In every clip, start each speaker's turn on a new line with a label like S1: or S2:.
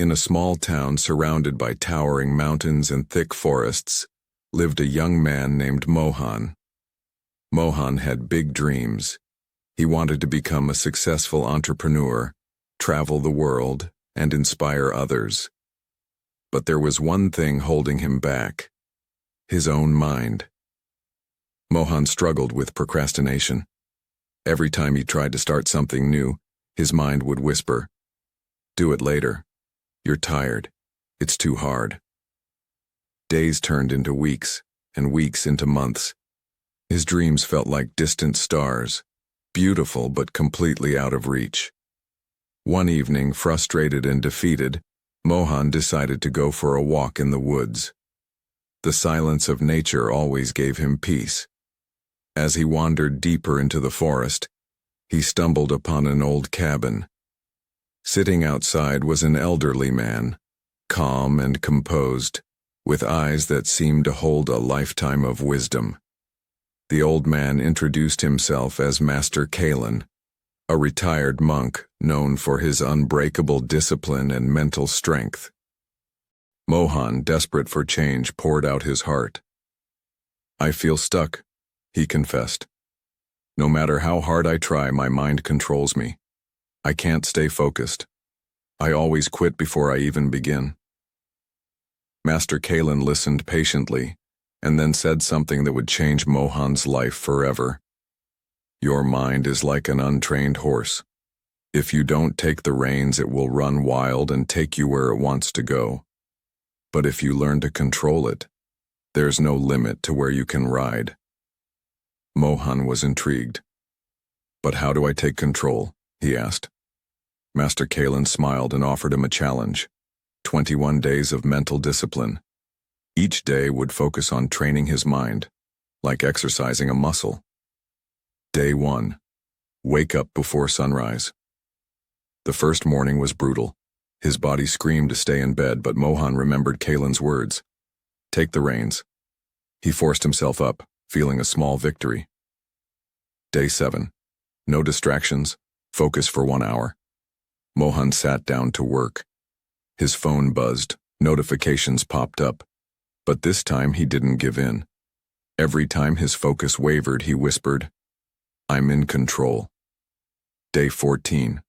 S1: In a small town surrounded by towering mountains and thick forests, lived a young man named Mohan. Mohan had big dreams. He wanted to become a successful entrepreneur, travel the world, and inspire others. But there was one thing holding him back: his own mind. Mohan struggled with procrastination. Every time he tried to start something new, his mind would whisper, "Do it later. You're tired. It's too hard." Days turned into weeks, and weeks into months. His dreams felt like distant stars, beautiful but completely out of reach. One evening, frustrated and defeated, Mohan decided to go for a walk in the woods. The silence of nature always gave him peace. As he wandered deeper into the forest, he stumbled upon an old cabin. Sitting outside was an elderly man, calm and composed, with eyes that seemed to hold a lifetime of wisdom. The old man introduced himself as Master Kalen, a retired monk known for his unbreakable discipline and mental strength. Mohan, desperate for change, poured out his heart. "I feel stuck," he confessed. "No matter how hard I try, my mind controls me. I can't stay focused. I always quit before I even begin." Master Kalen listened patiently, and then said something that would change Mohan's life forever. "Your mind is like an untrained horse. If you don't take the reins, it will run wild and take you where it wants to go. But if you learn to control it, there's no limit to where you can ride." Mohan was intrigued. "But how do I take control?" he asked. Master Kalen smiled and offered him a challenge: 21 days of mental discipline. Each day would focus on training his mind, like exercising a muscle. Day 1. Wake up before sunrise. The first morning was brutal. His body screamed to stay in bed, but Mohan remembered Kalen's words. "Take the reins." He forced himself up, feeling a small victory. Day 7. No distractions, focus for 1 hour. Mohan sat down to work. His phone buzzed, notifications popped up. But this time he didn't give in. Every time his focus wavered, he whispered, "I'm in control." Day 14.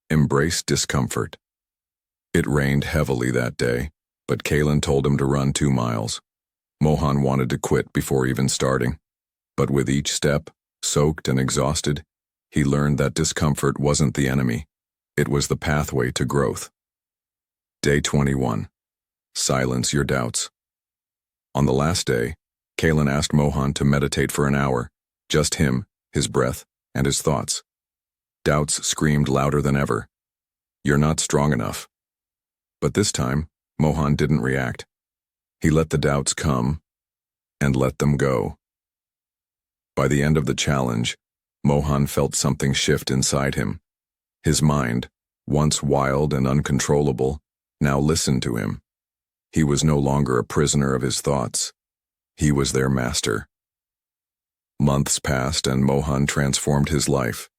S1: Embrace discomfort. It rained heavily that day, but Kalen told him to run 2 miles. Mohan wanted to quit before even starting. But with each step, soaked and exhausted, he learned that discomfort wasn't the enemy. It was the pathway to growth. Day 21. Silence your doubts. On the last day, Kalen asked Mohan to meditate for an hour, just him, his breath, and his thoughts. Doubts screamed louder than ever. "You're not strong enough." But this time, Mohan didn't react. He let the doubts come, and let them go. By the end of the challenge, Mohan felt something shift inside him. His mind, once wild and uncontrollable, now listened to him. He was no longer a prisoner of his thoughts. He was their master. Months passed and Mohan transformed his life.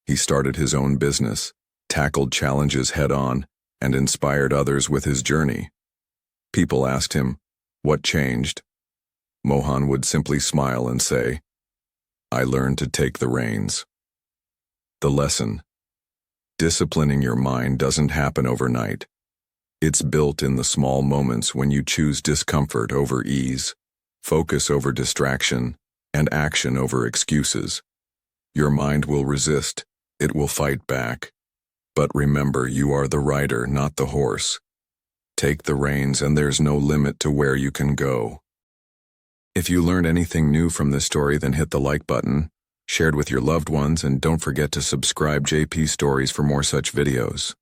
S1: He started his own business, tackled challenges head-on, and inspired others with his journey. People asked him, "What changed?" Mohan would simply smile and say, "I learned to take the reins." The lesson: disciplining your mind doesn't happen overnight. It's built in the small moments when you choose discomfort over ease, focus over distraction, and action over excuses. Your mind will resist, it will fight back. But remember, you are the rider, not the horse. Take the reins and there's no limit to where you can go. If you learned anything new from this story, then hit the like button, share it with your loved ones, and don't forget to subscribe JP Stories for more such videos.